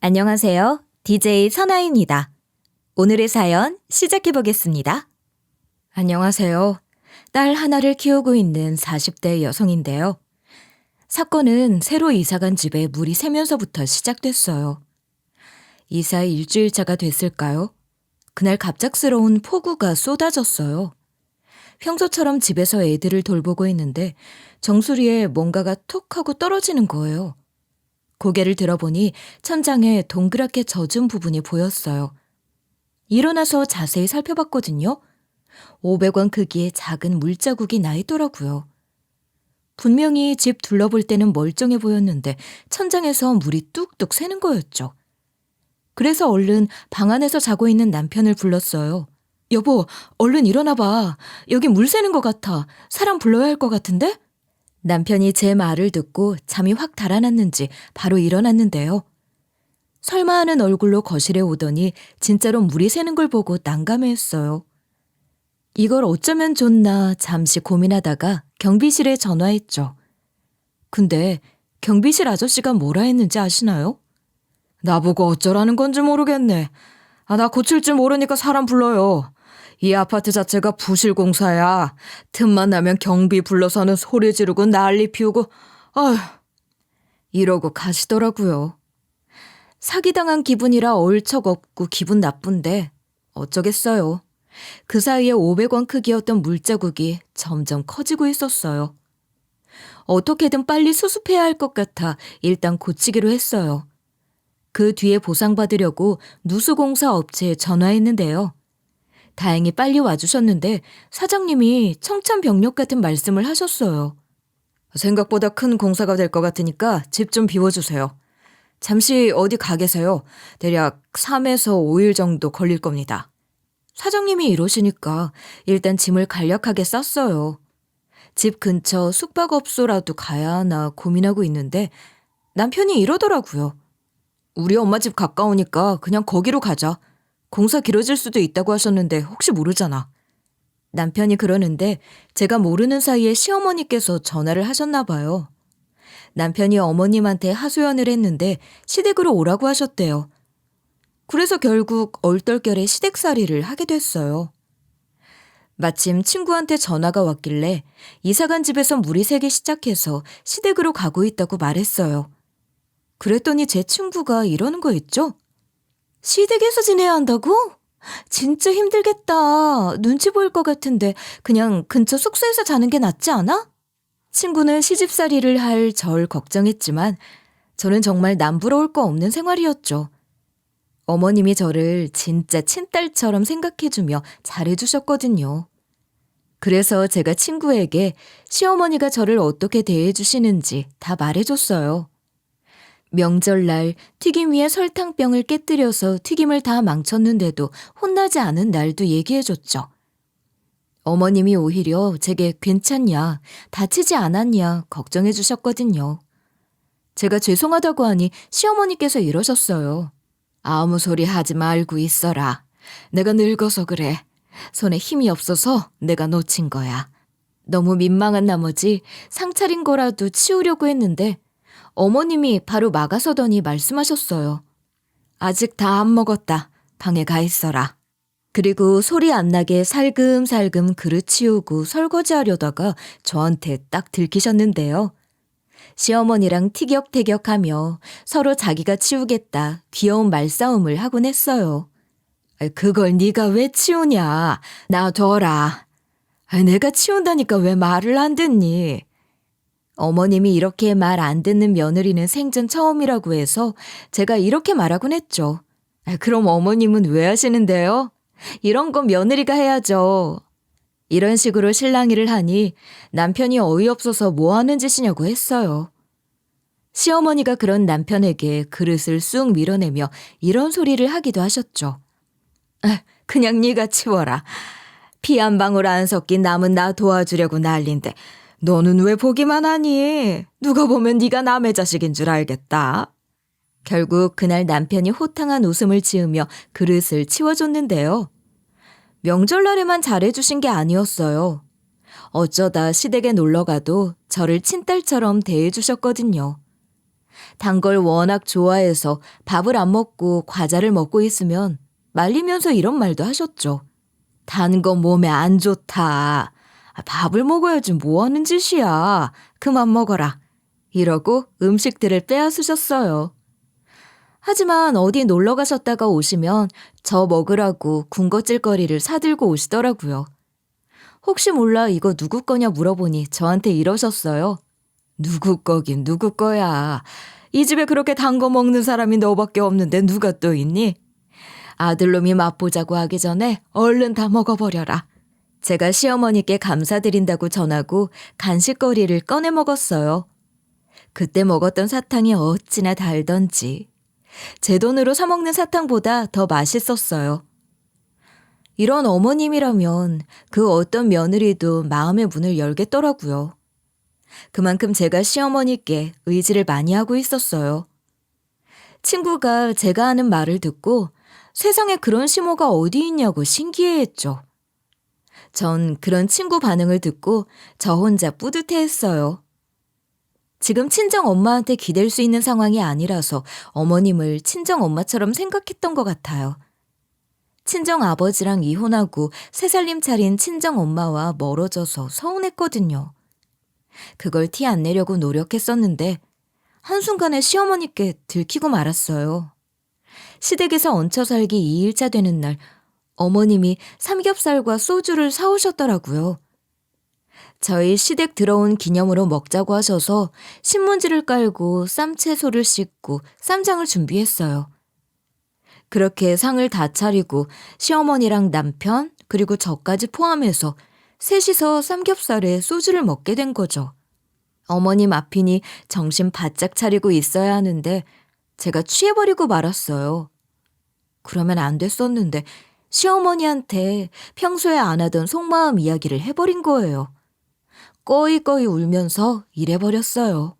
안녕하세요. DJ 선아입니다. 오늘의 사연 시작해 보겠습니다. 안녕하세요. 딸 하나를 키우고 있는 40대 여성인데요. 사건은 새로 이사간 집에 물이 새면서부터 시작됐어요. 이사 일주일차가 됐을까요? 그날 갑작스러운 폭우가 쏟아졌어요. 평소처럼 집에서 애들을 돌보고 있는데 정수리에 뭔가가 톡 하고 떨어지는 거예요. 고개를 들어보니 천장에 동그랗게 젖은 부분이 보였어요. 일어나서 자세히 살펴봤거든요. 500원 크기의 작은 물자국이 나 있더라고요. 분명히 집 둘러볼 때는 멀쩡해 보였는데 천장에서 물이 뚝뚝 새는 거였죠. 그래서 얼른 방 안에서 자고 있는 남편을 불렀어요. 여보, 얼른 일어나봐. 여기 물 새는 것 같아. 사람 불러야 할 것 같은데? 남편이 제 말을 듣고 잠이 확 달아났는지 바로 일어났는데요. 설마 하는 얼굴로 거실에 오더니 진짜로 물이 새는 걸 보고 난감해했어요. 이걸 어쩌면 좋나 잠시 고민하다가 경비실에 전화했죠. 근데 경비실 아저씨가 뭐라 했는지 아시나요? 나보고 어쩌라는 건지 모르겠네. 나 고칠 줄 모르니까 사람 불러요. 이 아파트 자체가 부실공사야. 틈만 나면 경비 불러서는 소리 지르고 난리 피우고 아휴 이러고 가시더라고요. 사기당한 기분이라 얼척 없고 기분 나쁜데 어쩌겠어요. 그 사이에 500원 크기였던 물자국이 점점 커지고 있었어요. 어떻게든 빨리 수습해야 할 것 같아 일단 고치기로 했어요. 그 뒤에 보상받으려고 누수공사 업체에 전화했는데요. 다행히 빨리 와주셨는데 사장님이 청천벽력 같은 말씀을 하셨어요. 생각보다 큰 공사가 될 것 같으니까 집 좀 비워주세요. 잠시 어디 가 계세요. 대략 3에서 5일 정도 걸릴 겁니다. 사장님이 이러시니까 일단 짐을 간략하게 쌌어요. 집 근처 숙박업소라도 가야 하나 고민하고 있는데 남편이 이러더라고요. 우리 엄마 집 가까우니까 그냥 거기로 가자. 공사 길어질 수도 있다고 하셨는데 혹시 모르잖아. 남편이 그러는데 제가 모르는 사이에 시어머니께서 전화를 하셨나 봐요. 남편이 어머님한테 하소연을 했는데 시댁으로 오라고 하셨대요. 그래서 결국 얼떨결에 시댁살이를 하게 됐어요. 마침 친구한테 전화가 왔길래 이사간 집에서 물이 새기 시작해서 시댁으로 가고 있다고 말했어요. 그랬더니 제 친구가 이러는 거 있죠? 시댁에서 지내야 한다고? 진짜 힘들겠다. 눈치 보일 것 같은데 그냥 근처 숙소에서 자는 게 낫지 않아? 친구는 시집살이를 할 절 걱정했지만 저는 정말 남부러울 거 없는 생활이었죠. 어머님이 저를 진짜 친딸처럼 생각해주며 잘해주셨거든요. 그래서 제가 친구에게 시어머니가 저를 어떻게 대해주시는지 다 말해줬어요. 명절날 튀김 위에 설탕병을 깨뜨려서 튀김을 다 망쳤는데도 혼나지 않은 날도 얘기해줬죠. 어머님이 오히려 제게 괜찮냐, 다치지 않았냐 걱정해 주셨거든요. 제가 죄송하다고 하니 시어머니께서 이러셨어요. 아무 소리 하지 말고 있어라. 내가 늙어서 그래. 손에 힘이 없어서 내가 놓친 거야. 너무 민망한 나머지 상차린 거라도 치우려고 했는데 어머님이 바로 막아서더니 말씀하셨어요. 아직 다 안 먹었다. 방에 가 있어라. 그리고 소리 안 나게 살금살금 그릇 치우고 설거지하려다가 저한테 딱 들키셨는데요. 시어머니랑 티격태격하며 서로 자기가 치우겠다 귀여운 말싸움을 하곤 했어요. 그걸 네가 왜 치우냐. 놔둬라. 내가 치운다니까 왜 말을 안 듣니. 어머님이 이렇게 말 안 듣는 며느리는 생전 처음이라고 해서 제가 이렇게 말하곤 했죠. 그럼 어머님은 왜 하시는데요? 이런 건 며느리가 해야죠. 이런 식으로 실랑이를 하니 남편이 어이없어서 뭐 하는 짓이냐고 했어요. 시어머니가 그런 남편에게 그릇을 쑥 밀어내며 이런 소리를 하기도 하셨죠. 그냥 네가 치워라. 피 한 방울 안 섞인 남은 나 도와주려고 난린데 너는 왜 보기만 하니? 누가 보면 네가 남의 자식인 줄 알겠다. 결국 그날 남편이 호탕한 웃음을 지으며 그릇을 치워줬는데요. 명절날에만 잘해주신 게 아니었어요. 어쩌다 시댁에 놀러가도 저를 친딸처럼 대해주셨거든요. 단 걸 워낙 좋아해서 밥을 안 먹고 과자를 먹고 있으면 말리면서 이런 말도 하셨죠. 단 거 몸에 안 좋다. 밥을 먹어야지 뭐 하는 짓이야. 그만 먹어라. 이러고 음식들을 빼앗으셨어요. 하지만 어디 놀러 가셨다가 오시면 저 먹으라고 군것질거리를 사들고 오시더라고요. 혹시 몰라 이거 누구 거냐 물어보니 저한테 이러셨어요. 누구 거긴 누구 거야. 이 집에 그렇게 단 거 먹는 사람이 너밖에 없는데 누가 또 있니? 아들놈이 맛보자고 하기 전에 얼른 다 먹어버려라. 제가 시어머니께 감사드린다고 전하고 간식거리를 꺼내 먹었어요. 그때 먹었던 사탕이 어찌나 달던지. 제 돈으로 사 먹는 사탕보다 더 맛있었어요. 이런 어머님이라면 그 어떤 며느리도 마음의 문을 열겠더라고요. 그만큼 제가 시어머니께 의지를 많이 하고 있었어요. 친구가 제가 하는 말을 듣고 세상에 그런 시모가 어디 있냐고 신기해했죠. 전 그런 친구 반응을 듣고 저 혼자 뿌듯해했어요. 지금 친정 엄마한테 기댈 수 있는 상황이 아니라서 어머님을 친정 엄마처럼 생각했던 것 같아요. 친정 아버지랑 이혼하고 새 살림 차린 친정 엄마와 멀어져서 서운했거든요. 그걸 티 안 내려고 노력했었는데 한순간에 시어머니께 들키고 말았어요. 시댁에서 얹혀 살기 2일차 되는 날 어머님이 삼겹살과 소주를 사오셨더라고요. 저희 시댁 들어온 기념으로 먹자고 하셔서 신문지를 깔고 쌈채소를 씻고 쌈장을 준비했어요. 그렇게 상을 다 차리고 시어머니랑 남편 그리고 저까지 포함해서 셋이서 삼겹살에 소주를 먹게 된 거죠. 어머님 앞이니 정신 바짝 차리고 있어야 하는데 제가 취해버리고 말았어요. 그러면 안 됐었는데 시어머니한테 평소에 안 하던 속마음 이야기를 해버린 거예요. 꺼이꺼이 울면서 이래버렸어요.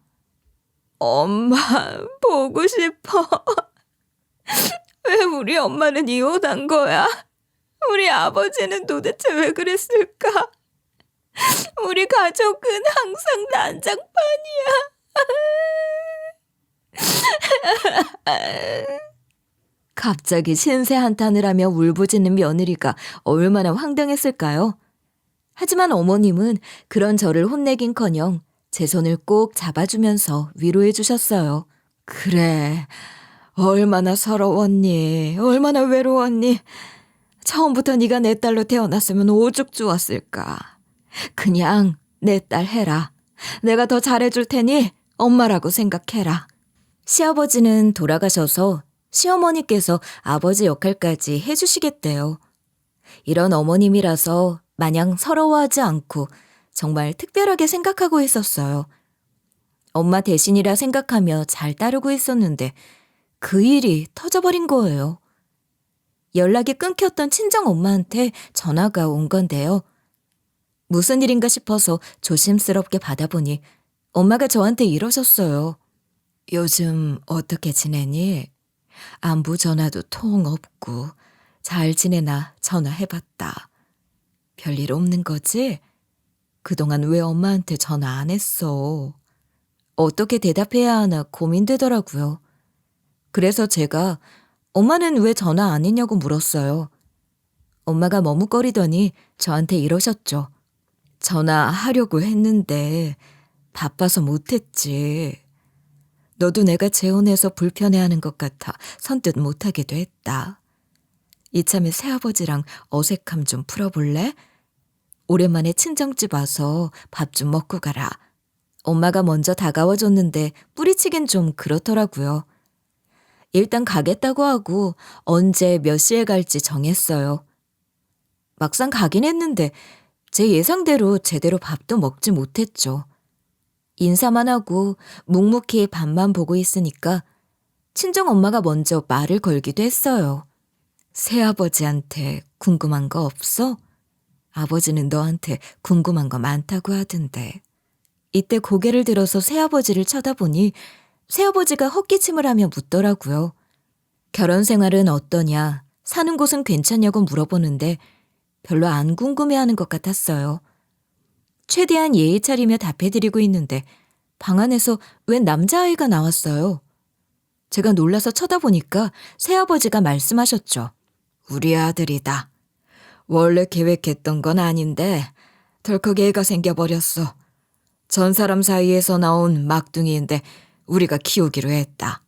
엄마, 보고 싶어. 왜 우리 엄마는 이혼한 거야? 우리 아버지는 도대체 왜 그랬을까? 우리 가족은 항상 난장판이야. 갑자기 신세 한탄을 하며 울부짖는 며느리가 얼마나 황당했을까요? 하지만 어머님은 그런 저를 혼내긴커녕 제 손을 꼭 잡아주면서 위로해 주셨어요. 그래, 얼마나 서러웠니? 얼마나 외로웠니? 처음부터 네가 내 딸로 태어났으면 오죽 좋았을까. 그냥 내 딸 해라. 내가 더 잘해줄 테니 엄마라고 생각해라. 시아버지는 돌아가셔서 시어머니께서 아버지 역할까지 해주시겠대요. 이런 어머님이라서 마냥 서러워하지 않고 정말 특별하게 생각하고 있었어요. 엄마 대신이라 생각하며 잘 따르고 있었는데 그 일이 터져버린 거예요. 연락이 끊겼던 친정 엄마한테 전화가 온 건데요. 무슨 일인가 싶어서 조심스럽게 받아보니 엄마가 저한테 이러셨어요. 요즘 어떻게 지내니? 안부 전화도 통 없고 잘 지내나 전화해봤다. 별일 없는 거지? 그동안 왜 엄마한테 전화 안 했어? 어떻게 대답해야 하나 고민되더라고요. 그래서 제가 엄마는 왜 전화 안 했냐고 물었어요. 엄마가 머뭇거리더니 저한테 이러셨죠. 전화하려고 했는데 바빠서 못했지. 너도 내가 재혼해서 불편해하는 것 같아 선뜻 못하기도 했다. 이참에 새아버지랑 어색함 좀 풀어볼래? 오랜만에 친정집 와서 밥 좀 먹고 가라. 엄마가 먼저 다가와줬는데 뿌리치긴 좀 그렇더라고요. 일단 가겠다고 하고 언제 몇 시에 갈지 정했어요. 막상 가긴 했는데 제 예상대로 제대로 밥도 먹지 못했죠. 인사만 하고 묵묵히 밥만 보고 있으니까 친정엄마가 먼저 말을 걸기도 했어요. 새아버지한테 궁금한 거 없어? 아버지는 너한테 궁금한 거 많다고 하던데. 이때 고개를 들어서 새아버지를 쳐다보니 새아버지가 헛기침을 하며 묻더라고요. 결혼 생활은 어떠냐, 사는 곳은 괜찮냐고 물어보는데 별로 안 궁금해하는 것 같았어요. 최대한 예의 차리며 답해드리고 있는데 방 안에서 웬 남자아이가 나왔어요. 제가 놀라서 쳐다보니까 새아버지가 말씀하셨죠. 우리 아들이다. 원래 계획했던 건 아닌데 덜컥 애가 생겨버렸어. 전 사람 사이에서 나온 막둥이인데 우리가 키우기로 했다.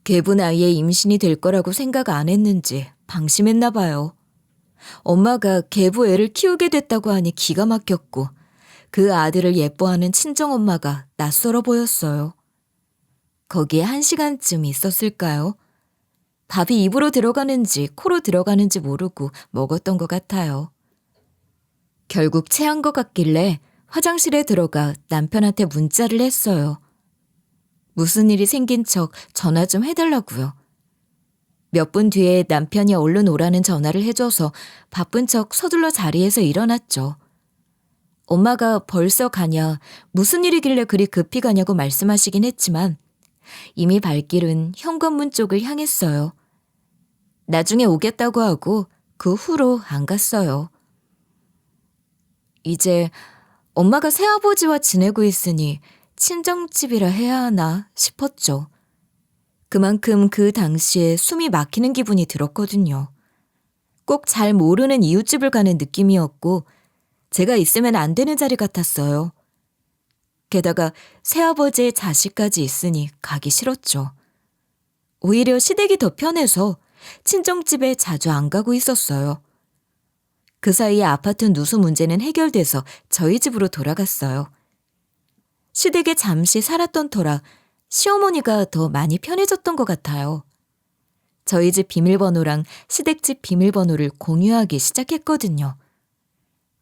계분 아이의 임신이 될 거라고 생각 안 했는지 방심했나 봐요. 엄마가 계부 애를 키우게 됐다고 하니 기가 막혔고 그 아들을 예뻐하는 친정엄마가 낯설어 보였어요. 거기에 1시간쯤 있었을까요? 밥이 입으로 들어가는지 코로 들어가는지 모르고 먹었던 것 같아요. 결국 체한 것 같길래 화장실에 들어가 남편한테 문자를 했어요. 무슨 일이 생긴 척 전화 좀 해달라고요. 몇 분 뒤에 남편이 얼른 오라는 전화를 해줘서 바쁜 척 서둘러 자리에서 일어났죠. 엄마가 벌써 가냐, 무슨 일이길래 그리 급히 가냐고 말씀하시긴 했지만 이미 발길은 현관문 쪽을 향했어요. 나중에 오겠다고 하고 그 후로 안 갔어요. 이제 엄마가 새아버지와 지내고 있으니 친정집이라 해야 하나 싶었죠. 그만큼 그 당시에 숨이 막히는 기분이 들었거든요. 꼭 잘 모르는 이웃집을 가는 느낌이었고 제가 있으면 안 되는 자리 같았어요. 게다가 새아버지의 자식까지 있으니 가기 싫었죠. 오히려 시댁이 더 편해서 친정집에 자주 안 가고 있었어요. 그 사이에 아파트 누수 문제는 해결돼서 저희 집으로 돌아갔어요. 시댁에 잠시 살았던 터라 시어머니가 더 많이 편해졌던 것 같아요. 저희 집 비밀번호랑 시댁집 비밀번호를 공유하기 시작했거든요.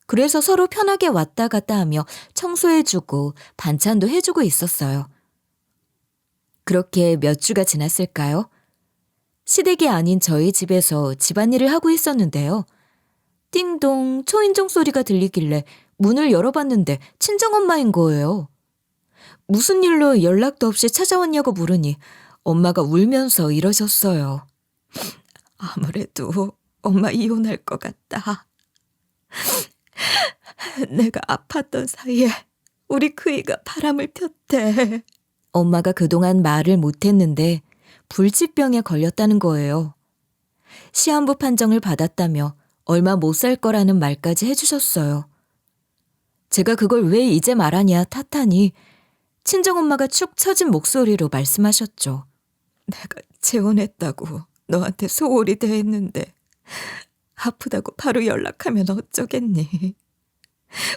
그래서 서로 편하게 왔다 갔다 하며 청소해주고 반찬도 해주고 있었어요. 그렇게 몇 주가 지났을까요? 시댁이 아닌 저희 집에서 집안일을 하고 있었는데요. 띵동 초인종 소리가 들리길래 문을 열어봤는데 친정엄마인 거예요. 무슨 일로 연락도 없이 찾아왔냐고 물으니 엄마가 울면서 이러셨어요. 아무래도 엄마 이혼할 것 같다. 내가 아팠던 사이에 우리 그이가 바람을 폈대. 엄마가 그동안 말을 못했는데 불치병에 걸렸다는 거예요. 시한부 판정을 받았다며 얼마 못 살 거라는 말까지 해주셨어요. 제가 그걸 왜 이제 말하냐 탓하니 친정엄마가 축 처진 목소리로 말씀하셨죠. 내가 재혼했다고 너한테 소홀히 대했는데 아프다고 바로 연락하면 어쩌겠니.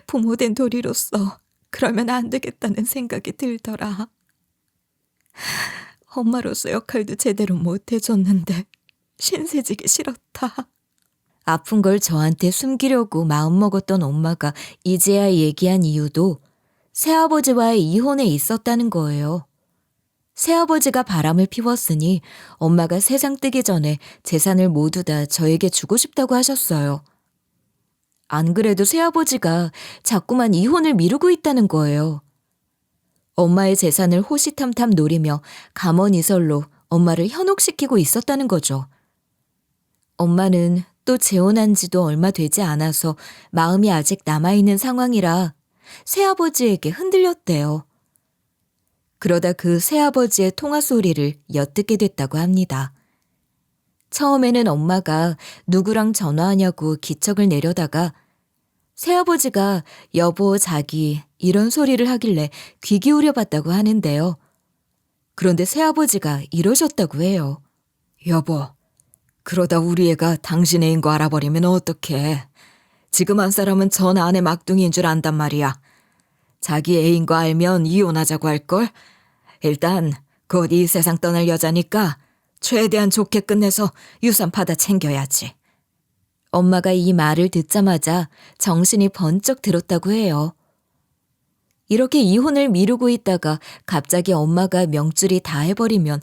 부모된 도리로서 그러면 안 되겠다는 생각이 들더라. 엄마로서 역할도 제대로 못 해줬는데 신세지기 싫었다. 아픈 걸 저한테 숨기려고 마음먹었던 엄마가 이제야 얘기한 이유도 새아버지와의 이혼에 있었다는 거예요. 새아버지가 바람을 피웠으니 엄마가 세상 뜨기 전에 재산을 모두 다 저에게 주고 싶다고 하셨어요. 안 그래도 새아버지가 자꾸만 이혼을 미루고 있다는 거예요. 엄마의 재산을 호시탐탐 노리며 감언이설로 엄마를 현혹시키고 있었다는 거죠. 엄마는 또 재혼한 지도 얼마 되지 않아서 마음이 아직 남아있는 상황이라 새아버지에게 흔들렸대요. 그러다 그 새아버지의 통화 소리를 엿듣게 됐다고 합니다. 처음에는 엄마가 누구랑 전화하냐고 기척을 내려다가 새아버지가 여보 자기 이런 소리를 하길래 귀 기울여 봤다고 하는데요. 그런데 새아버지가 이러셨다고 해요. 여보, 그러다 우리 애가 당신 애인 거 알아버리면 어떡해. 지금 한 사람은 전 아내 막둥이인 줄 안단 말이야. 자기 애인 거 알면 이혼하자고 할걸? 일단 곧 이 세상 떠날 여자니까 최대한 좋게 끝내서 유산 받아 챙겨야지. 엄마가 이 말을 듣자마자 정신이 번쩍 들었다고 해요. 이렇게 이혼을 미루고 있다가 갑자기 엄마가 명줄이 다 해버리면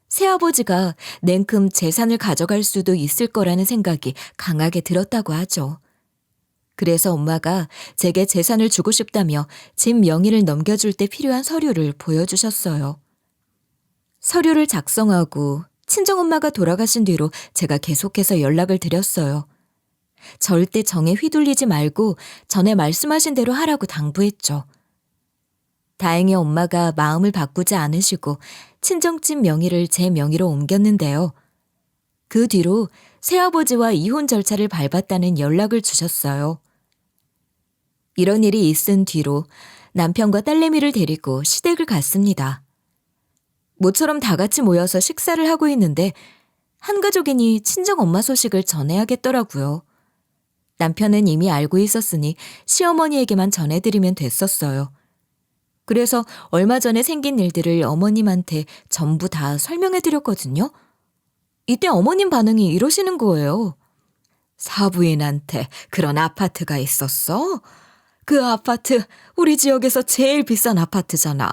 새아버지가 냉큼 재산을 가져갈 수도 있을 거라는 생각이 강하게 들었다고 하죠. 그래서 엄마가 제게 재산을 주고 싶다며 집 명의를 넘겨줄 때 필요한 서류를 보여주셨어요. 서류를 작성하고 친정엄마가 돌아가신 뒤로 제가 계속해서 연락을 드렸어요. 절대 정에 휘둘리지 말고 전에 말씀하신 대로 하라고 당부했죠. 다행히 엄마가 마음을 바꾸지 않으시고 친정집 명의를 제 명의로 옮겼는데요. 그 뒤로 새아버지와 이혼 절차를 밟았다는 연락을 주셨어요. 이런 일이 있은 뒤로 남편과 딸내미를 데리고 시댁을 갔습니다. 모처럼 다 같이 모여서 식사를 하고 있는데 한 가족이니 친정엄마 소식을 전해야겠더라고요. 남편은 이미 알고 있었으니 시어머니에게만 전해드리면 됐었어요. 그래서 얼마 전에 생긴 일들을 어머님한테 전부 다 설명해드렸거든요. 이때 어머님 반응이 이러시는 거예요. 사부인한테 그런 아파트가 있었어? 그 아파트 우리 지역에서 제일 비싼 아파트잖아.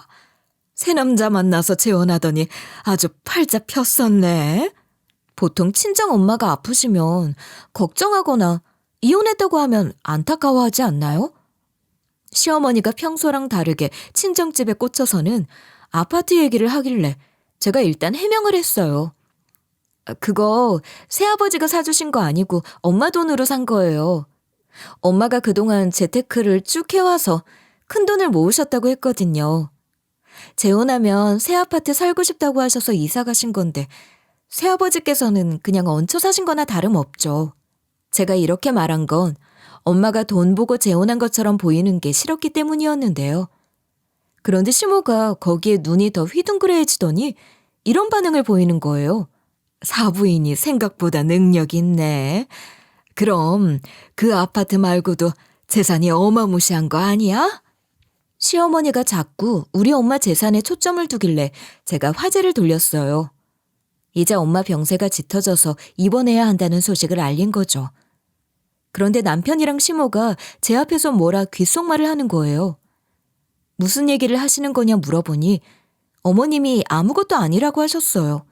새 남자 만나서 재혼하더니 아주 팔자 폈었네. 보통 친정엄마가 아프시면 걱정하거나 이혼했다고 하면 안타까워하지 않나요? 시어머니가 평소랑 다르게 친정집에 꽂혀서는 아파트 얘기를 하길래 제가 일단 해명을 했어요. 그거 새아버지가 사주신 거 아니고 엄마 돈으로 산 거예요. 엄마가 그동안 재테크를 쭉 해와서 큰돈을 모으셨다고 했거든요. 재혼하면 새 아파트 살고 싶다고 하셔서 이사 가신 건데 새아버지께서는 그냥 얹혀 사신 거나 다름없죠. 제가 이렇게 말한 건 엄마가 돈 보고 재혼한 것처럼 보이는 게 싫었기 때문이었는데요. 그런데 시모가 거기에 눈이 더 휘둥그레해지더니 이런 반응을 보이는 거예요. 사부인이 생각보다 능력이 있네. 그럼 그 아파트 말고도 재산이 어마무시한 거 아니야? 시어머니가 자꾸 우리 엄마 재산에 초점을 두길래 제가 화제를 돌렸어요. 이제 엄마 병세가 짙어져서 입원해야 한다는 소식을 알린 거죠. 그런데 남편이랑 시모가 제 앞에서 뭐라 귓속말을 하는 거예요. 무슨 얘기를 하시는 거냐 물어보니 어머님이 아무것도 아니라고 하셨어요.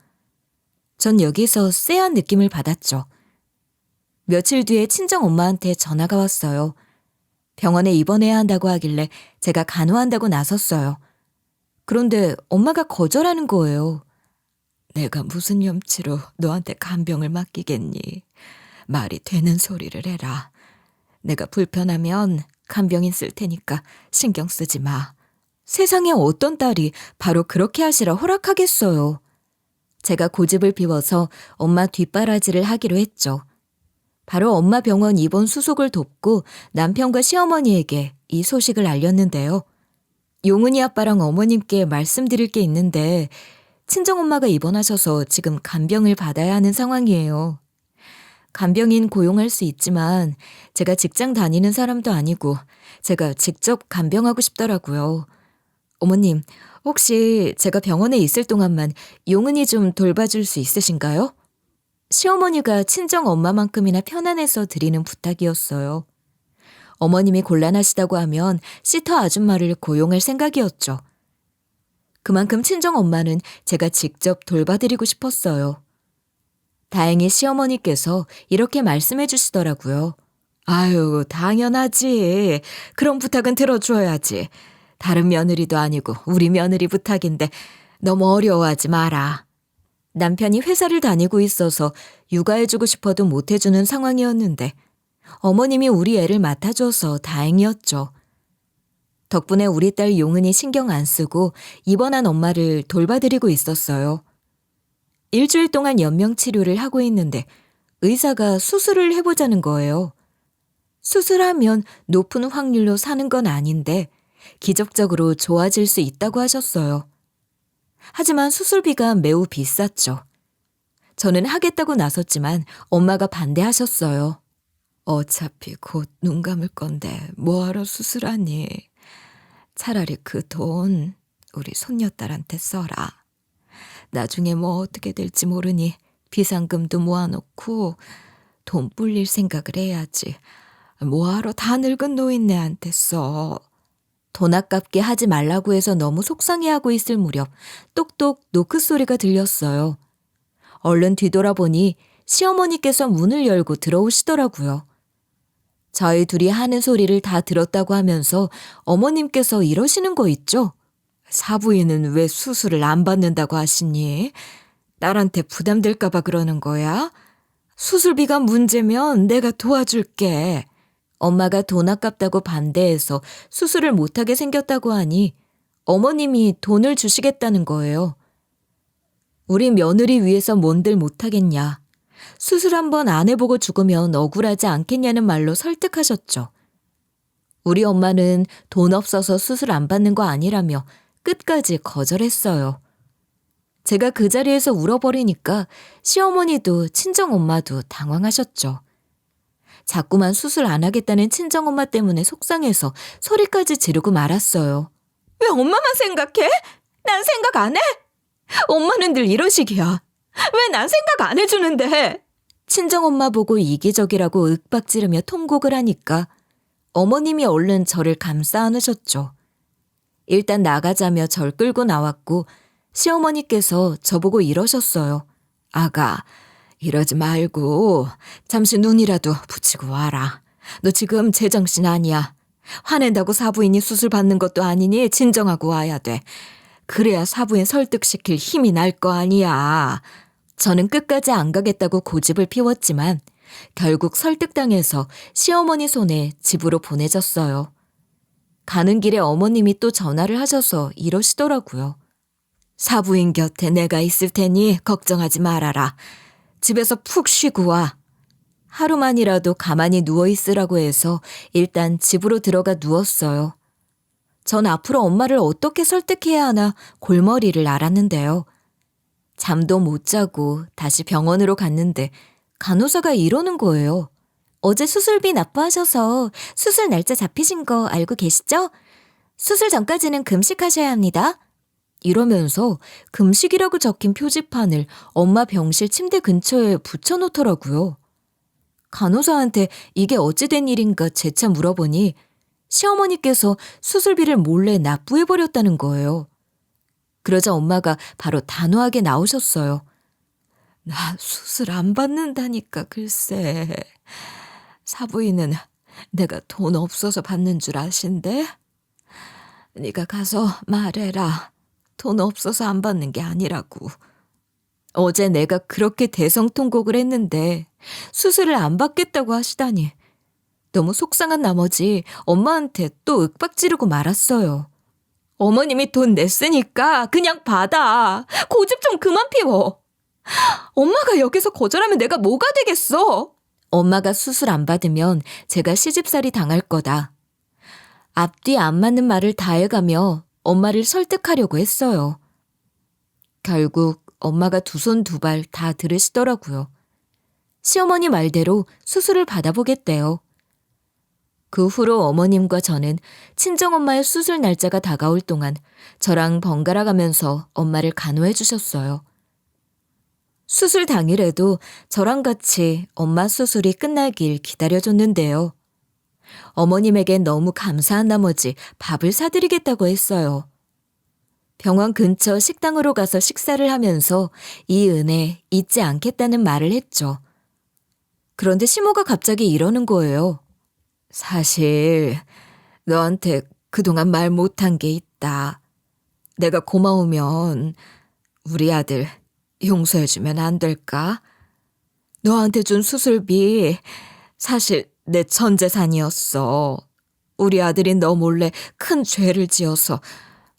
전 여기서 쎄한 느낌을 받았죠. 며칠 뒤에 친정엄마한테 전화가 왔어요. 병원에 입원해야 한다고 하길래 제가 간호한다고 나섰어요. 그런데 엄마가 거절하는 거예요. 내가 무슨 염치로 너한테 간병을 맡기겠니? 말이 되는 소리를 해라. 내가 불편하면 간병인 쓸 테니까 신경 쓰지 마. 세상에 어떤 딸이 바로 그렇게 하시라 허락하겠어요. 제가 고집을 피워서 엄마 뒷바라지를 하기로 했죠. 바로 엄마 병원 입원 수속을 돕고 남편과 시어머니에게 이 소식을 알렸는데요. 용은이 아빠랑 어머님께 말씀드릴 게 있는데 친정엄마가 입원하셔서 지금 간병을 받아야 하는 상황이에요. 간병인 고용할 수 있지만 제가 직장 다니는 사람도 아니고 제가 직접 간병하고 싶더라고요. 어머님, 혹시 제가 병원에 있을 동안만 용은이 좀 돌봐줄 수 있으신가요? 시어머니가 친정엄마만큼이나 편안해서 드리는 부탁이었어요. 어머님이 곤란하시다고 하면 시터 아줌마를 고용할 생각이었죠. 그만큼 친정엄마는 제가 직접 돌봐드리고 싶었어요. 다행히 시어머니께서 이렇게 말씀해 주시더라고요. 아유, 당연하지. 그런 부탁은 들어줘야지. 다른 며느리도 아니고 우리 며느리 부탁인데 너무 어려워하지 마라. 남편이 회사를 다니고 있어서 육아해주고 싶어도 못해주는 상황이었는데 어머님이 우리 애를 맡아줘서 다행이었죠. 덕분에 우리 딸 용은이 신경 안 쓰고 입원한 엄마를 돌봐드리고 있었어요. 일주일 동안 연명치료를 하고 있는데 의사가 수술을 해보자는 거예요. 수술하면 높은 확률로 사는 건 아닌데 기적적으로 좋아질 수 있다고 하셨어요. 하지만 수술비가 매우 비쌌죠. 저는 하겠다고 나섰지만 엄마가 반대하셨어요. 어차피 곧 눈 감을 건데 뭐하러 수술하니? 차라리 그 돈 우리 손녀딸한테 써라. 나중에 뭐 어떻게 될지 모르니 비상금도 모아놓고 돈 불릴 생각을 해야지. 뭐하러 다 늙은 노인네한테 써. 돈 아깝게 하지 말라고 해서 너무 속상해하고 있을 무렵 똑똑 노크 소리가 들렸어요. 얼른 뒤돌아보니 시어머니께서 문을 열고 들어오시더라고요. 저희 둘이 하는 소리를 다 들었다고 하면서 어머님께서 이러시는 거 있죠? 사부인은 왜 수술을 안 받는다고 하시니? 딸한테 부담될까 봐 그러는 거야? 수술비가 문제면 내가 도와줄게. 엄마가 돈 아깝다고 반대해서 수술을 못하게 생겼다고 하니 어머님이 돈을 주시겠다는 거예요. 우리 며느리 위해서 뭔들 못하겠냐. 수술 한번 안 해보고 죽으면 억울하지 않겠냐는 말로 설득하셨죠. 우리 엄마는 돈 없어서 수술 안 받는 거 아니라며 끝까지 거절했어요. 제가 그 자리에서 울어버리니까 시어머니도 친정엄마도 당황하셨죠. 자꾸만 수술 안 하겠다는 친정엄마 때문에 속상해서 소리까지 지르고 말았어요. 왜 엄마만 생각해? 난 생각 안 해? 엄마는 늘 이러시기야. 왜 난 생각 안 해주는데? 친정엄마 보고 이기적이라고 윽박지르며 통곡을 하니까 어머님이 얼른 저를 감싸 안으셨죠. 일단 나가자며 절 끌고 나왔고 시어머니께서 저보고 이러셨어요. 아가, 이러지 말고 잠시 눈이라도 붙이고 와라. 너 지금 제정신 아니야. 화낸다고 사부인이 수술 받는 것도 아니니 진정하고 와야 돼. 그래야 사부인 설득시킬 힘이 날 거 아니야. 저는 끝까지 안 가겠다고 고집을 피웠지만 결국 설득당해서 시어머니 손에 집으로 보내졌어요. 가는 길에 어머님이 또 전화를 하셔서 이러시더라고요. 사부인 곁에 내가 있을 테니 걱정하지 말아라. 집에서 푹 쉬고 와. 하루만이라도 가만히 누워있으라고 해서 일단 집으로 들어가 누웠어요. 전 앞으로 엄마를 어떻게 설득해야 하나 골머리를 앓았는데요. 잠도 못 자고 다시 병원으로 갔는데 간호사가 이러는 거예요. 어제 수술비 납부하셔서 수술 날짜 잡히신 거 알고 계시죠? 수술 전까지는 금식하셔야 합니다. 이러면서 금식이라고 적힌 표지판을 엄마 병실 침대 근처에 붙여놓더라고요. 간호사한테 이게 어찌된 일인가 재차 물어보니 시어머니께서 수술비를 몰래 납부해버렸다는 거예요. 그러자 엄마가 바로 단호하게 나오셨어요. 나 수술 안 받는다니까 글쎄. 사부인은 내가 돈 없어서 받는 줄 아신대? 네가 가서 말해라. 돈 없어서 안 받는 게 아니라고. 어제 내가 그렇게 대성통곡을 했는데 수술을 안 받겠다고 하시다니. 너무 속상한 나머지 엄마한테 또 윽박지르고 말았어요. 어머님이 돈 냈으니까 그냥 받아. 고집 좀 그만 피워. 엄마가 여기서 거절하면 내가 뭐가 되겠어? 엄마가 수술 안 받으면 제가 시집살이 당할 거다. 앞뒤 안 맞는 말을 다 해가며 엄마를 설득하려고 했어요. 결국 엄마가 두 손 두 발 다 들으시더라고요. 시어머니 말대로 수술을 받아보겠대요. 그 후로 어머님과 저는 친정엄마의 수술 날짜가 다가올 동안 저랑 번갈아 가면서 엄마를 간호해 주셨어요. 수술 당일에도 저랑 같이 엄마 수술이 끝나길 기다려줬는데요. 어머님에겐 너무 감사한 나머지 밥을 사드리겠다고 했어요. 병원 근처 식당으로 가서 식사를 하면서 이 은혜 잊지 않겠다는 말을 했죠. 그런데 시모가 갑자기 이러는 거예요. 사실 너한테 그동안 말 못한 게 있다. 내가 고마우면 우리 아들 용서해주면 안 될까? 너한테 준 수술비 사실 내 전 재산이었어. 우리 아들이 너 몰래 큰 죄를 지어서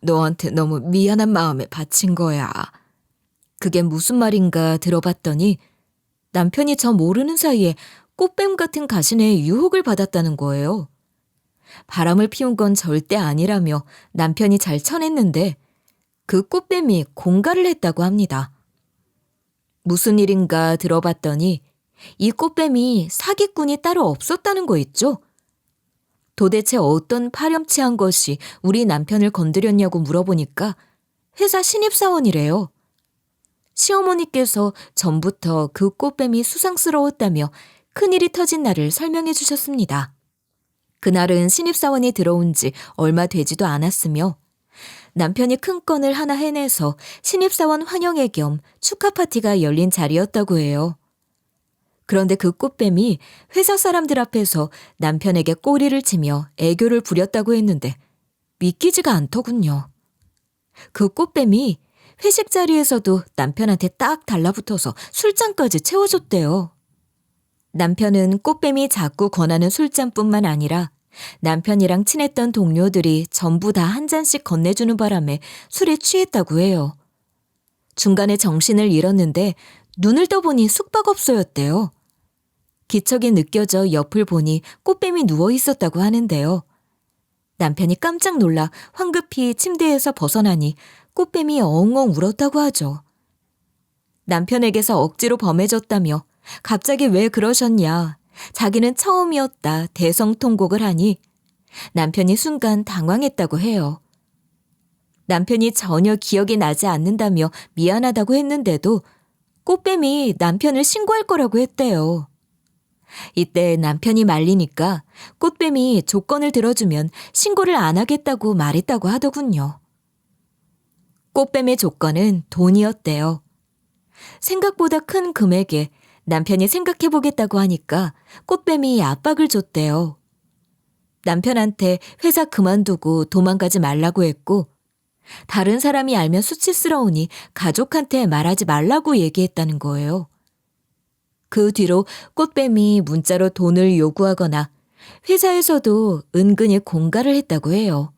너한테 너무 미안한 마음에 바친 거야. 그게 무슨 말인가 들어봤더니 남편이 저 모르는 사이에 꽃뱀 같은 가신에 유혹을 받았다는 거예요. 바람을 피운 건 절대 아니라며 남편이 잘 쳐냈는데 그 꽃뱀이 공갈을 했다고 합니다. 무슨 일인가 들어봤더니 이 꽃뱀이 사기꾼이 따로 없었다는 거 있죠? 도대체 어떤 파렴치한 것이 우리 남편을 건드렸냐고 물어보니까 회사 신입사원이래요. 시어머니께서 전부터 그 꽃뱀이 수상스러웠다며 큰일이 터진 날을 설명해 주셨습니다. 그날은 신입사원이 들어온 지 얼마 되지도 않았으며 남편이 큰 건을 하나 해내서 신입사원 환영회 겸 축하 파티가 열린 자리였다고 해요. 그런데 그 꽃뱀이 회사 사람들 앞에서 남편에게 꼬리를 치며 애교를 부렸다고 했는데 믿기지가 않더군요. 그 꽃뱀이 회식 자리에서도 남편한테 딱 달라붙어서 술잔까지 채워줬대요. 남편은 꽃뱀이 자꾸 권하는 술잔뿐만 아니라 남편이랑 친했던 동료들이 전부 다 한 잔씩 건네주는 바람에 술에 취했다고 해요. 중간에 정신을 잃었는데 눈을 떠보니 숙박업소였대요. 기척이 느껴져 옆을 보니 꽃뱀이 누워 있었다고 하는데요. 남편이 깜짝 놀라 황급히 침대에서 벗어나니 꽃뱀이 엉엉 울었다고 하죠. 남편에게서 억지로 범해졌다며 갑자기 왜 그러셨냐, 자기는 처음이었다 대성통곡을 하니 남편이 순간 당황했다고 해요. 남편이 전혀 기억이 나지 않는다며 미안하다고 했는데도 꽃뱀이 남편을 신고할 거라고 했대요. 이때 남편이 말리니까 꽃뱀이 조건을 들어주면 신고를 안 하겠다고 말했다고 하더군요. 꽃뱀의 조건은 돈이었대요. 생각보다 큰 금액에 남편이 생각해보겠다고 하니까 꽃뱀이 압박을 줬대요. 남편한테 회사 그만두고 도망가지 말라고 했고, 다른 사람이 알면 수치스러우니 가족한테 말하지 말라고 얘기했다는 거예요. 그 뒤로 꽃뱀이 문자로 돈을 요구하거나 회사에서도 은근히 공갈을 했다고 해요.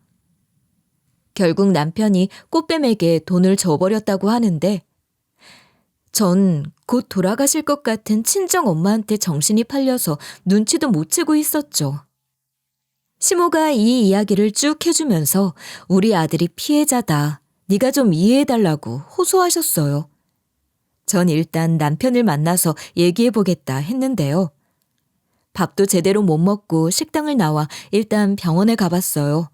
결국 남편이 꽃뱀에게 돈을 줘버렸다고 하는데, 전 곧 돌아가실 것 같은 친정 엄마한테 정신이 팔려서 눈치도 못 채고 있었죠. 시모가 이 이야기를 쭉 해주면서 우리 아들이 피해자다, 네가 좀 이해해달라고 호소하셨어요. 전 일단 남편을 만나서 얘기해보겠다 했는데요. 밥도 제대로 못 먹고 식당을 나와 일단 병원에 가봤어요.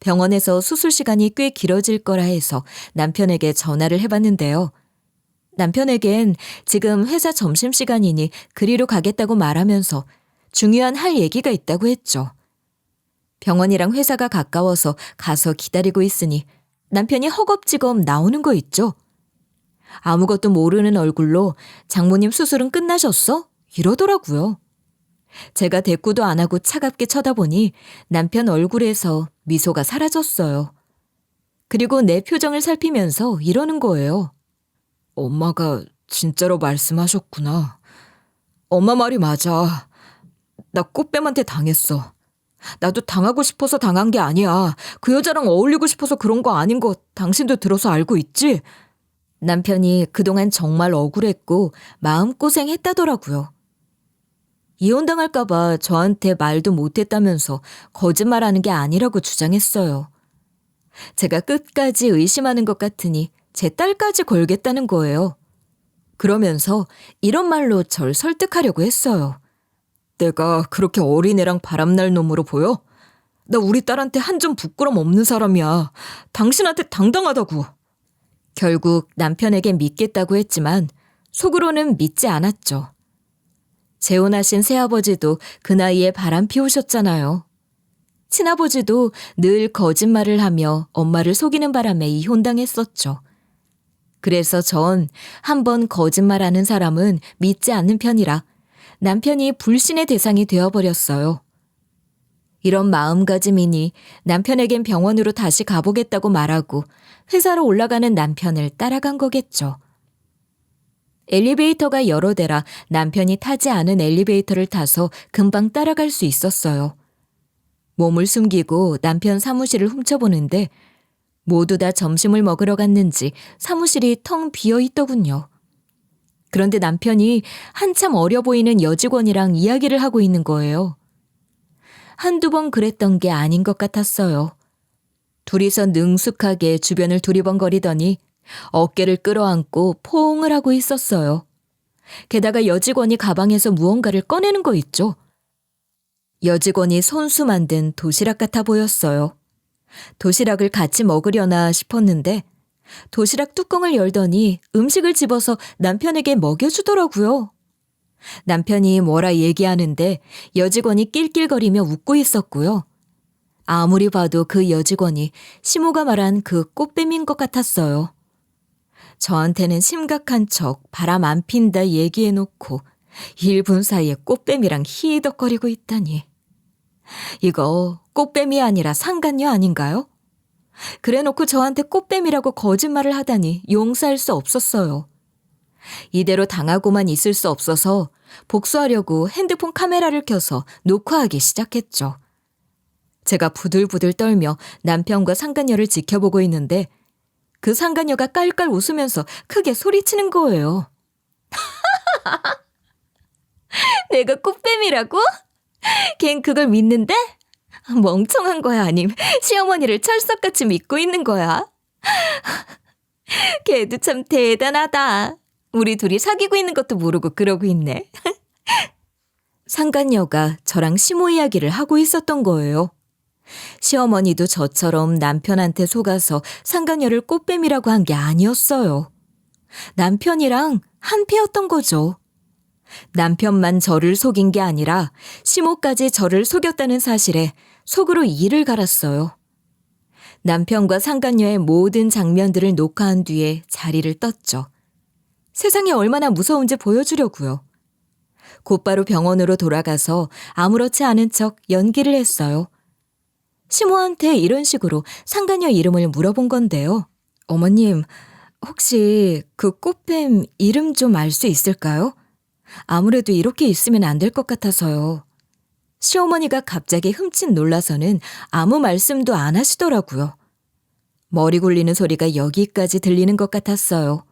병원에서 수술 시간이 꽤 길어질 거라 해서 남편에게 전화를 해봤는데요. 남편에겐 지금 회사 점심시간이니 그리로 가겠다고 말하면서 중요한 할 얘기가 있다고 했죠. 병원이랑 회사가 가까워서 가서 기다리고 있으니 남편이 허겁지겁 나오는 거 있죠. 아무것도 모르는 얼굴로 장모님 수술은 끝나셨어? 이러더라고요. 제가 대꾸도 안 하고 차갑게 쳐다보니 남편 얼굴에서 미소가 사라졌어요. 그리고 내 표정을 살피면서 이러는 거예요. 엄마가 진짜로 말씀하셨구나. 엄마 말이 맞아. 나 꽃뱀한테 당했어. 나도 당하고 싶어서 당한 게 아니야. 그 여자랑 어울리고 싶어서 그런 거 아닌 거 당신도 들어서 알고 있지? 남편이 그동안 정말 억울했고 마음고생했다더라고요. 이혼당할까 봐 저한테 말도 못했다면서 거짓말하는 게 아니라고 주장했어요. 제가 끝까지 의심하는 것 같으니 제 딸까지 걸겠다는 거예요. 그러면서 이런 말로 절 설득하려고 했어요. 내가 그렇게 어린애랑 바람날 놈으로 보여? 나 우리 딸한테 한 점 부끄럼 없는 사람이야. 당신한테 당당하다고. 결국 남편에게 믿겠다고 했지만 속으로는 믿지 않았죠. 재혼하신 새아버지도 그 나이에 바람 피우셨잖아요. 친아버지도 늘 거짓말을 하며 엄마를 속이는 바람에 이혼당했었죠. 그래서 전 한번 거짓말하는 사람은 믿지 않는 편이라 남편이 불신의 대상이 되어버렸어요. 이런 마음가짐이니 남편에겐 병원으로 다시 가보겠다고 말하고 회사로 올라가는 남편을 따라간 거겠죠. 엘리베이터가 여러 대라 남편이 타지 않은 엘리베이터를 타서 금방 따라갈 수 있었어요. 몸을 숨기고 남편 사무실을 훔쳐보는데 모두 다 점심을 먹으러 갔는지 사무실이 텅 비어 있더군요. 그런데 남편이 한참 어려 보이는 여직원이랑 이야기를 하고 있는 거예요. 한두 번 그랬던 게 아닌 것 같았어요. 둘이서 능숙하게 주변을 두리번거리더니 어깨를 끌어안고 포옹을 하고 있었어요. 게다가 여직원이 가방에서 무언가를 꺼내는 거 있죠. 여직원이 손수 만든 도시락 같아 보였어요. 도시락을 같이 먹으려나 싶었는데 도시락 뚜껑을 열더니 음식을 집어서 남편에게 먹여주더라고요. 남편이 뭐라 얘기하는데 여직원이 낄낄거리며 웃고 있었고요. 아무리 봐도 그 여직원이 시모가 말한 그 꽃뱀인 것 같았어요. 저한테는 심각한 척 바람 안 핀다 얘기해놓고 1분 사이에 꽃뱀이랑 히덕거리고 있다니. 이거 꽃뱀이 아니라 상간녀 아닌가요? 그래놓고 저한테 꽃뱀이라고 거짓말을 하다니 용서할 수 없었어요. 이대로 당하고만 있을 수 없어서 복수하려고 핸드폰 카메라를 켜서 녹화하기 시작했죠. 제가 부들부들 떨며 남편과 상간녀를 지켜보고 있는데 그 상간녀가 깔깔 웃으면서 크게 소리치는 거예요. 내가 꽃뱀이라고? 걘 그걸 믿는데? 멍청한 거야, 아님 시어머니를 철석같이 믿고 있는 거야? 걔도 참 대단하다. 우리 둘이 사귀고 있는 것도 모르고 그러고 있네. 상간녀가 저랑 시모 이야기를 하고 있었던 거예요. 시어머니도 저처럼 남편한테 속아서 상간녀를 꽃뱀이라고 한 게 아니었어요. 남편이랑 한패였던 거죠. 남편만 저를 속인 게 아니라 시모까지 저를 속였다는 사실에 속으로 이를 갈았어요. 남편과 상간녀의 모든 장면들을 녹화한 뒤에 자리를 떴죠. 세상이 얼마나 무서운지 보여주려고요. 곧바로 병원으로 돌아가서 아무렇지 않은 척 연기를 했어요. 시모한테 이런 식으로 상간녀 이름을 물어본 건데요. 어머님, 혹시 그 꽃뱀 이름 좀 알 수 있을까요? 아무래도 이렇게 있으면 안 될 것 같아서요. 시어머니가 갑자기 흠칫 놀라서는 아무 말씀도 안 하시더라고요. 머리 굴리는 소리가 여기까지 들리는 것 같았어요.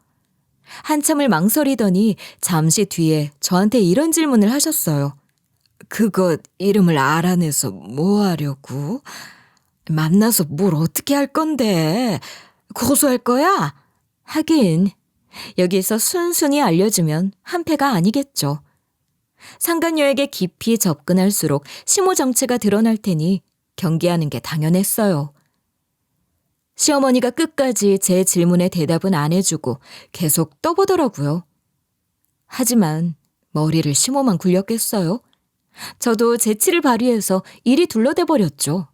한참을 망설이더니 잠시 뒤에 저한테 이런 질문을 하셨어요. 그거 이름을 알아내서 뭐 하려고? 만나서 뭘 어떻게 할 건데? 고소할 거야? 하긴 여기서 순순히 알려주면 한패가 아니겠죠. 상간녀에게 깊이 접근할수록 시모 정체가 드러날 테니 경계하는 게 당연했어요. 시어머니가 끝까지 제 질문에 대답은 안 해주고 계속 떠보더라고요. 하지만 머리를 시모만 굴렸겠어요? 저도 재치를 발휘해서 일이 둘러대 버렸죠.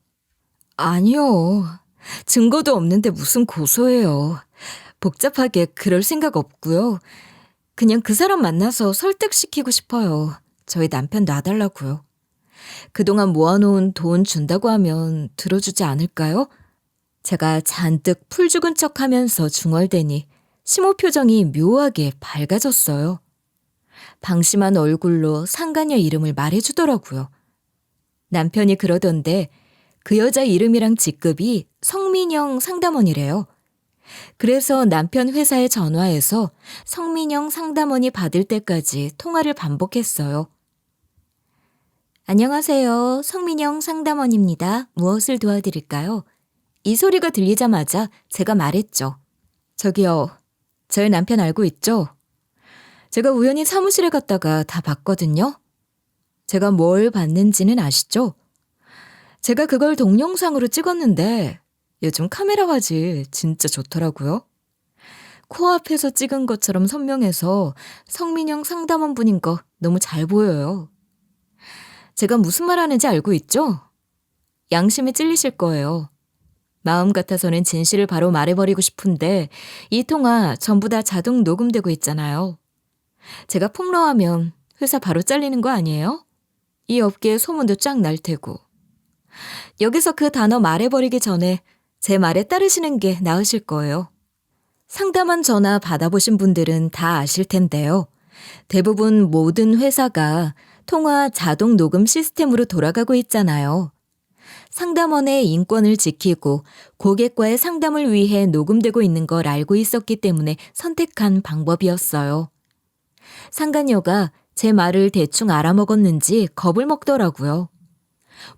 아니요. 증거도 없는데 무슨 고소해요. 복잡하게 그럴 생각 없고요. 그냥 그 사람 만나서 설득시키고 싶어요. 저희 남편 놔달라고요. 그동안 모아놓은 돈 준다고 하면 들어주지 않을까요? 제가 잔뜩 풀 죽은 척하면서 중얼대니 시모 표정이 묘하게 밝아졌어요. 방심한 얼굴로 상간녀 이름을 말해주더라고요. 남편이 그러던데 그 여자 이름이랑 직급이 성민영 상담원이래요. 그래서 남편 회사에 전화해서 성민영 상담원이 받을 때까지 통화를 반복했어요. 안녕하세요. 성민영 상담원입니다. 무엇을 도와드릴까요? 이 소리가 들리자마자 제가 말했죠. 저기요, 저희 남편 알고 있죠? 제가 우연히 사무실에 갔다가 다 봤거든요. 제가 뭘 봤는지는 아시죠? 제가 그걸 동영상으로 찍었는데 요즘 카메라 화질 진짜 좋더라고요. 코앞에서 찍은 것처럼 선명해서 성민영 상담원 분인 거 너무 잘 보여요. 제가 무슨 말 하는지 알고 있죠? 양심에 찔리실 거예요. 마음 같아서는 진실을 바로 말해버리고 싶은데 이 통화 전부 다 자동 녹음되고 있잖아요. 제가 폭로하면 회사 바로 잘리는 거 아니에요? 이 업계에 소문도 쫙 날 테고. 여기서 그 단어 말해버리기 전에 제 말에 따르시는 게 나으실 거예요. 상담한 전화 받아보신 분들은 다 아실 텐데요. 대부분 모든 회사가 통화 자동 녹음 시스템으로 돌아가고 있잖아요. 상담원의 인권을 지키고 고객과의 상담을 위해 녹음되고 있는 걸 알고 있었기 때문에 선택한 방법이었어요. 상간녀가 제 말을 대충 알아먹었는지 겁을 먹더라고요.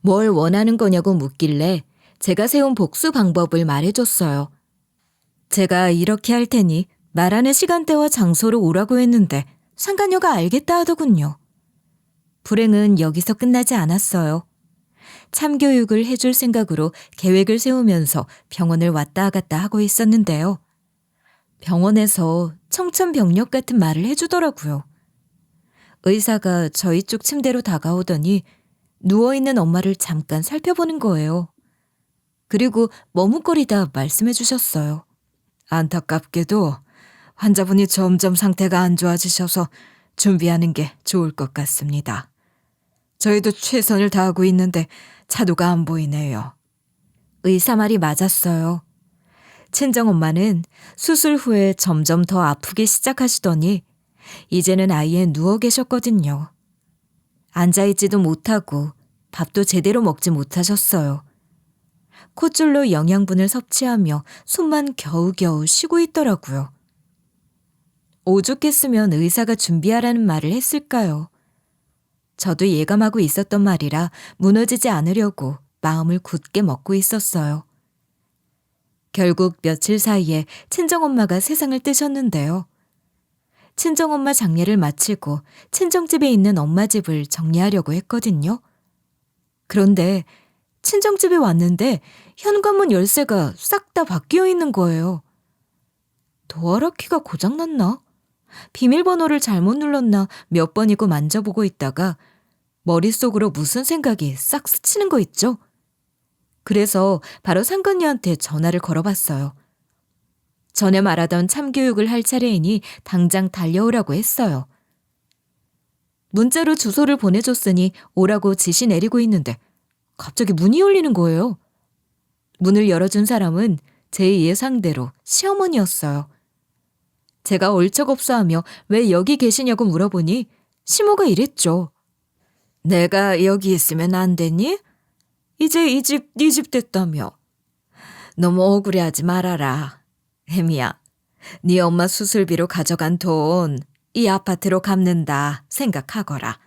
뭘 원하는 거냐고 묻길래 제가 세운 복수 방법을 말해줬어요. 제가 이렇게 할 테니 말하는 시간대와 장소로 오라고 했는데 상간녀가 알겠다 하더군요. 불행은 여기서 끝나지 않았어요. 참교육을 해줄 생각으로 계획을 세우면서 병원을 왔다 갔다 하고 있었는데요. 병원에서 청천벽력 같은 말을 해주더라고요. 의사가 저희 쪽 침대로 다가오더니 누워있는 엄마를 잠깐 살펴보는 거예요. 그리고 머뭇거리다 말씀해 주셨어요. 안타깝게도 환자분이 점점 상태가 안 좋아지셔서 준비하는 게 좋을 것 같습니다. 저희도 최선을 다하고 있는데 차도가 안 보이네요. 의사 말이 맞았어요. 친정엄마는 수술 후에 점점 더 아프기 시작하시더니 이제는 아예 누워 계셨거든요. 앉아있지도 못하고 밥도 제대로 먹지 못하셨어요. 콧줄로 영양분을 섭취하며 숨만 겨우겨우 쉬고 있더라고요. 오죽했으면 의사가 준비하라는 말을 했을까요? 저도 예감하고 있었던 말이라 무너지지 않으려고 마음을 굳게 먹고 있었어요. 결국 며칠 사이에 친정엄마가 세상을 뜨셨는데요. 친정엄마 장례를 마치고 친정집에 있는 엄마 집을 정리하려고 했거든요. 그런데 친정집에 왔는데 현관문 열쇠가 싹 다 바뀌어 있는 거예요. 도어락 키가 고장났나? 비밀번호를 잘못 눌렀나 몇 번이고 만져보고 있다가 머릿속으로 무슨 생각이 싹 스치는 거 있죠? 그래서 바로 상근녀한테 전화를 걸어봤어요. 전에 말하던 참교육을 할 차례이니 당장 달려오라고 했어요. 문자로 주소를 보내줬으니 오라고 지시 내리고 있는데 갑자기 문이 열리는 거예요. 문을 열어준 사람은 제 예상대로 시어머니였어요. 제가 얼척없어하며 왜 여기 계시냐고 물어보니 시모가 이랬죠. 내가 여기 있으면 안 되니? 이제 이 집 네 집 됐다며. 너무 억울해하지 말아라. 혜미야, 네 엄마 수술비로 가져간 돈 이 아파트로 갚는다 생각하거라.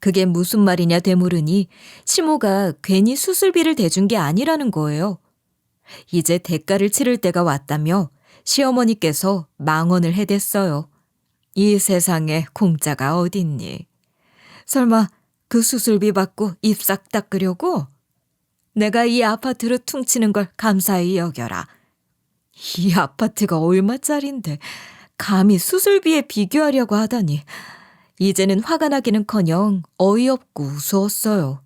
그게 무슨 말이냐 되물으니 시모가 괜히 수술비를 대준 게 아니라는 거예요. 이제 대가를 치를 때가 왔다며 시어머니께서 망언을 해댔어요. 이 세상에 공짜가 어딨니? 설마 그 수술비 받고 입 싹 닦으려고? 내가 이 아파트로 퉁치는 걸 감사히 여겨라. 이 아파트가 얼마짜린데 감히 수술비에 비교하려고 하다니 이제는 화가 나기는커녕 어이없고 우스웠어요.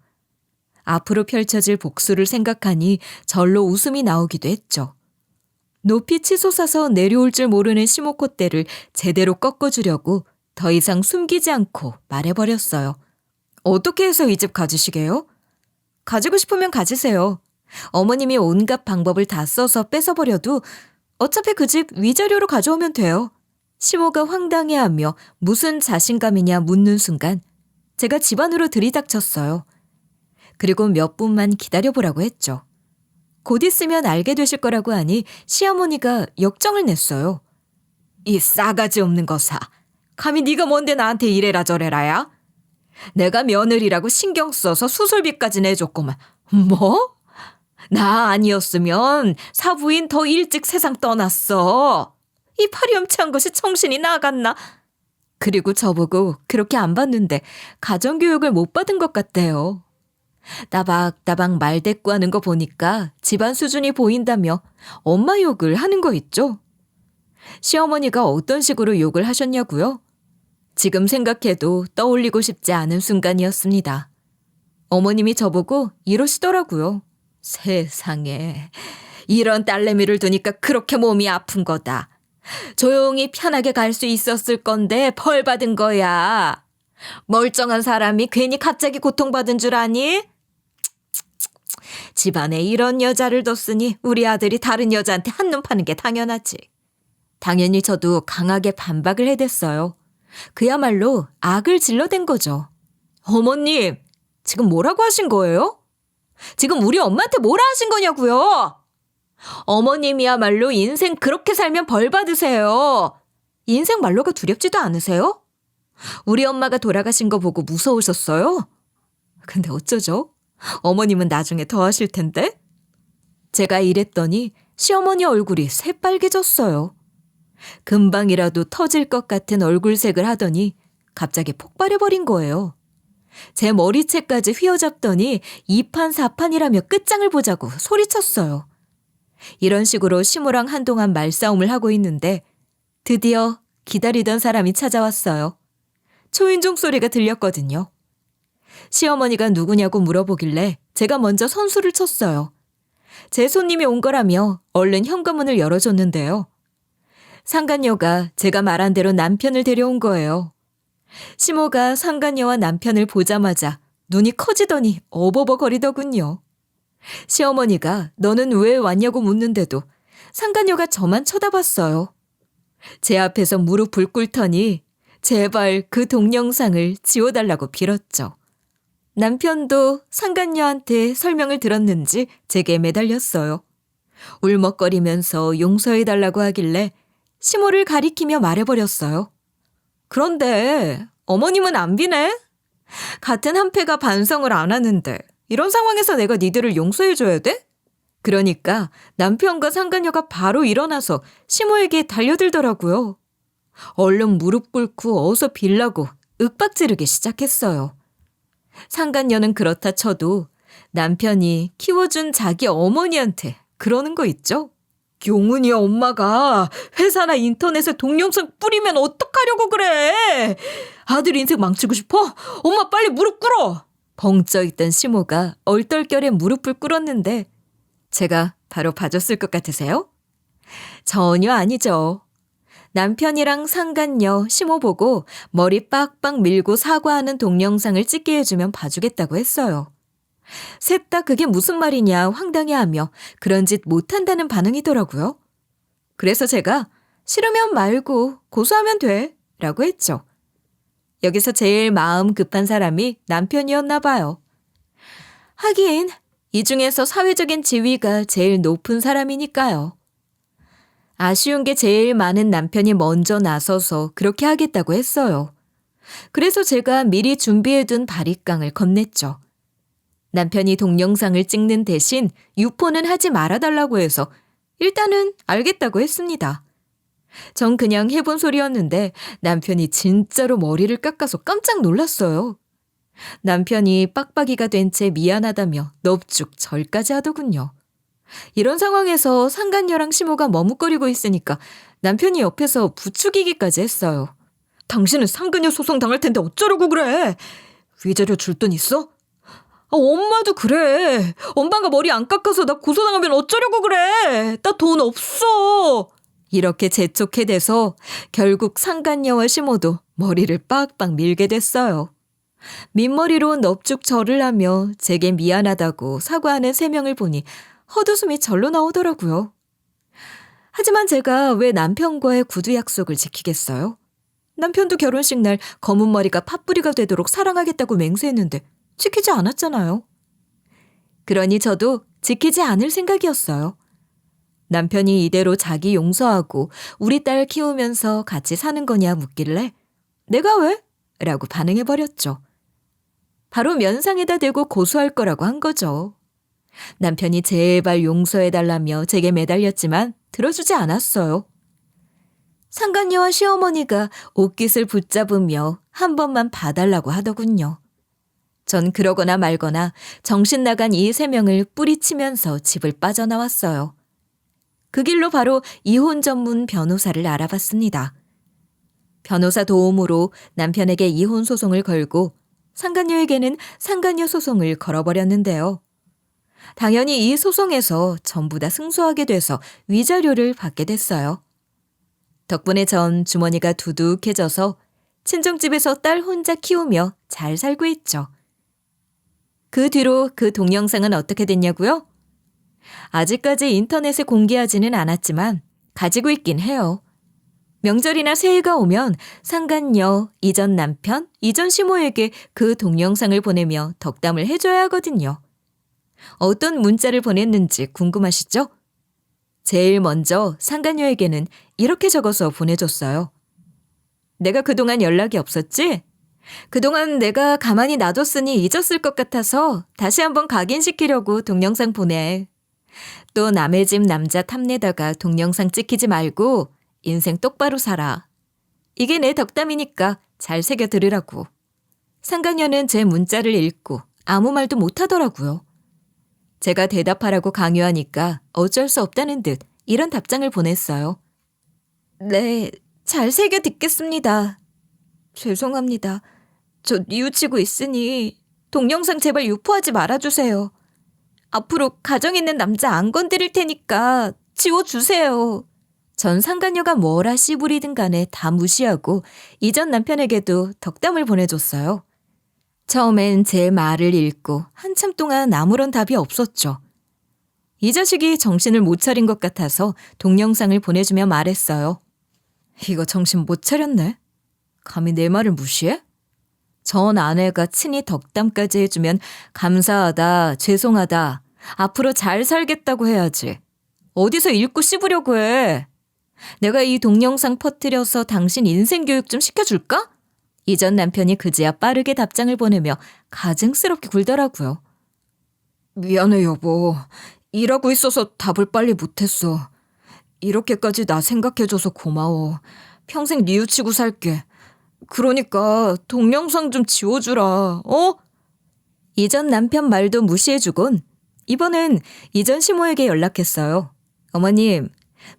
앞으로 펼쳐질 복수를 생각하니 절로 웃음이 나오기도 했죠. 높이 치솟아서 내려올 줄 모르는 시모 콧대를 제대로 꺾어주려고 더 이상 숨기지 않고 말해버렸어요. 어떻게 해서 이 집 가지시게요? 가지고 싶으면 가지세요. 어머님이 온갖 방법을 다 써서 뺏어버려도 어차피 그 집 위자료로 가져오면 돼요. 시모가 황당해하며 무슨 자신감이냐 묻는 순간 제가 집 안으로 들이닥쳤어요. 그리고 몇 분만 기다려보라고 했죠. 곧 있으면 알게 되실 거라고 하니 시어머니가 역정을 냈어요. 이 싸가지 없는 거사. 감히 네가 뭔데 나한테 이래라 저래라야? 내가 며느리라고 신경 써서 수술비까지 내줬구만. 뭐? 나 아니었으면 사부인 더 일찍 세상 떠났어. 이 파렴치한 것이 정신이 나갔나? 그리고 저보고 그렇게 안 봤는데 가정교육을 못 받은 것 같대요. 따박따박 말대꾸하는 거 보니까 집안 수준이 보인다며 엄마 욕을 하는 거 있죠? 시어머니가 어떤 식으로 욕을 하셨냐고요? 지금 생각해도 떠올리고 싶지 않은 순간이었습니다. 어머님이 저보고 이러시더라고요. 세상에, 이런 딸내미를 두니까 그렇게 몸이 아픈 거다. 조용히 편하게 갈 수 있었을 건데 벌 받은 거야. 멀쩡한 사람이 괜히 갑자기 고통받은 줄 아니? 집안에 이런 여자를 뒀으니 우리 아들이 다른 여자한테 한눈 파는 게 당연하지. 당연히 저도 강하게 반박을 해댔어요. 그야말로 악을 질러댄 거죠. 어머님, 지금 뭐라고 하신 거예요? 지금 우리 엄마한테 뭐라 하신 거냐고요? 어머님이야말로 인생 그렇게 살면 벌 받으세요. 인생 말로가 두렵지도 않으세요? 우리 엄마가 돌아가신 거 보고 무서우셨어요? 근데 어쩌죠? 어머님은 나중에 더 하실 텐데? 제가 이랬더니 시어머니 얼굴이 새빨개졌어요. 금방이라도 터질 것 같은 얼굴색을 하더니 갑자기 폭발해버린 거예요. 제 머리채까지 휘어잡더니 2판 4판이라며 끝장을 보자고 소리쳤어요. 이런 식으로 시모랑 한동안 말싸움을 하고 있는데 드디어 기다리던 사람이 찾아왔어요. 초인종 소리가 들렸거든요. 시어머니가 누구냐고 물어보길래 제가 먼저 선수를 쳤어요. 제 손님이 온 거라며 얼른 현관문을 열어줬는데요. 상간녀가 제가 말한 대로 남편을 데려온 거예요. 시모가 상간녀와 남편을 보자마자 눈이 커지더니 어버버거리더군요. 시어머니가 너는 왜 왔냐고 묻는데도 상간녀가 저만 쳐다봤어요. 제 앞에서 무릎을 꿇더니 제발 그 동영상을 지워달라고 빌었죠. 남편도 상간녀한테 설명을 들었는지 제게 매달렸어요. 울먹거리면서 용서해달라고 하길래 시모를 가리키며 말해버렸어요. 그런데 어머님은 안 비네? 같은 한패가 반성을 안 하는데 이런 상황에서 내가 니들을 용서해줘야 돼? 그러니까 남편과 상간녀가 바로 일어나서 시모에게 달려들더라고요. 얼른 무릎 꿇고 어서 빌라고 윽박지르기 시작했어요. 상간녀는 그렇다 쳐도 남편이 키워준 자기 어머니한테 그러는 거 있죠? 용훈이 엄마가 회사나 인터넷에 동영상 뿌리면 어떡하려고 그래? 아들 인생 망치고 싶어? 엄마 빨리 무릎 꿇어! 벙쪄있던 시모가 얼떨결에 무릎을 꿇었는데 제가 바로 봐줬을 것 같으세요? 전혀 아니죠. 남편이랑 상간녀, 시모 보고 머리 빡빡 밀고 사과하는 동영상을 찍게 해주면 봐주겠다고 했어요. 셋 다 그게 무슨 말이냐 황당해하며 그런 짓 못한다는 반응이더라고요. 그래서 제가 싫으면 말고 고소하면 돼 라고 했죠. 여기서 제일 마음 급한 사람이 남편이었나 봐요. 하긴 이 중에서 사회적인 지위가 제일 높은 사람이니까요. 아쉬운 게 제일 많은 남편이 먼저 나서서 그렇게 하겠다고 했어요. 그래서 제가 미리 준비해둔 바리깡을 건넸죠. 남편이 동영상을 찍는 대신 유포는 하지 말아달라고 해서 일단은 알겠다고 했습니다. 전 그냥 해본 소리였는데 남편이 진짜로 머리를 깎아서 깜짝 놀랐어요. 남편이 빡빡이가 된 채 미안하다며 넙죽 절까지 하더군요. 이런 상황에서 상간녀랑 시모가 머뭇거리고 있으니까 남편이 옆에서 부추기기까지 했어요. 당신은 상간녀 소송 당할 텐데 어쩌려고 그래? 위자료 줄 돈 있어? 엄마도 그래. 엄마가 머리 안 깎아서 나 고소당하면 어쩌려고 그래. 나 돈 없어. 이렇게 재촉해대서 결국 상간녀와 시모도 머리를 빡빡 밀게 됐어요. 민머리로 넙죽 절을 하며 제게 미안하다고 사과하는 세 명을 보니 헛웃음이 절로 나오더라고요. 하지만 제가 왜 남편과의 구두 약속을 지키겠어요? 남편도 결혼식 날 검은 머리가 팥뿌리가 되도록 사랑하겠다고 맹세했는데 지키지 않았잖아요. 그러니 저도 지키지 않을 생각이었어요. 남편이 이대로 자기 용서하고 우리 딸 키우면서 같이 사는 거냐 묻길래 내가 왜? 라고 반응해버렸죠. 바로 면상에다 대고 고소할 거라고 한 거죠. 남편이 제발 용서해달라며 제게 매달렸지만 들어주지 않았어요. 상간녀와 시어머니가 옷깃을 붙잡으며 한 번만 봐달라고 하더군요. 전 그러거나 말거나 정신 나간 이 세 명을 뿌리치면서 집을 빠져나왔어요. 그 길로 바로 이혼 전문 변호사를 알아봤습니다. 변호사 도움으로 남편에게 이혼 소송을 걸고 상간녀에게는 상간녀 소송을 걸어버렸는데요. 당연히 이 소송에서 전부 다 승소하게 돼서 위자료를 받게 됐어요. 덕분에 전 주머니가 두둑해져서 친정집에서 딸 혼자 키우며 잘 살고 있죠. 그 뒤로 그 동영상은 어떻게 됐냐고요? 아직까지 인터넷에 공개하지는 않았지만 가지고 있긴 해요. 명절이나 새해가 오면 상간녀, 이전 남편, 이전 시모에게 그 동영상을 보내며 덕담을 해줘야 하거든요. 어떤 문자를 보냈는지 궁금하시죠? 제일 먼저 상간녀에게는 이렇게 적어서 보내줬어요. 내가 그동안 연락이 없었지? 그동안 내가 가만히 놔뒀으니 잊었을 것 같아서 다시 한번 각인시키려고 동영상 보내. 또 남의 집 남자 탐내다가 동영상 찍히지 말고 인생 똑바로 살아. 이게 내 덕담이니까 잘 새겨 들으라고. 상간녀는 제 문자를 읽고 아무 말도 못하더라고요. 제가 대답하라고 강요하니까 어쩔 수 없다는 듯 이런 답장을 보냈어요. 네, 잘 새겨 듣겠습니다. 죄송합니다. 저 뉘우치고 있으니 동영상 제발 유포하지 말아주세요. 앞으로 가정 있는 남자 안 건드릴 테니까 지워주세요. 전 상간녀가 뭐라 씨부리든 간에 다 무시하고 이전 남편에게도 덕담을 보내줬어요. 처음엔 제 말을 읽고 한참 동안 아무런 답이 없었죠. 이 자식이 정신을 못 차린 것 같아서 동영상을 보내주며 말했어요. 이거 정신 못 차렸네. 감히 내 말을 무시해? 전 아내가 친히 덕담까지 해주면 감사하다, 죄송하다, 앞으로 잘 살겠다고 해야지. 어디서 읽고 씹으려고 해. 내가 이 동영상 퍼뜨려서 당신 인생 교육 좀 시켜줄까? 이전 남편이 그제야 빠르게 답장을 보내며 가증스럽게 굴더라고요. 미안해 여보. 일하고 있어서 답을 빨리 못했어. 이렇게까지 나 생각해줘서 고마워. 평생 뉘우치고 살게. 그러니까 동영상 좀 지워주라. 어? 이전 남편 말도 무시해주곤 이번엔 이전 시모에게 연락했어요. 어머님,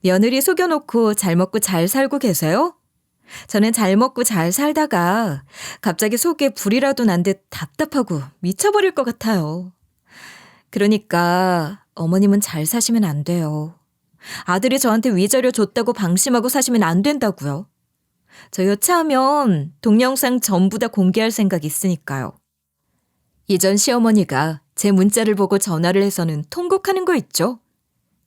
며느리 속여놓고 잘 먹고 잘 살고 계세요? 저는 잘 먹고 잘 살다가 갑자기 속에 불이라도 난 듯 답답하고 미쳐버릴 것 같아요. 그러니까 어머님은 잘 사시면 안 돼요. 아들이 저한테 위자료 줬다고 방심하고 사시면 안 된다고요. 저 여차하면 동영상 전부 다 공개할 생각 있으니까요. 이전 시어머니가 제 문자를 보고 전화를 해서는 통곡하는 거 있죠?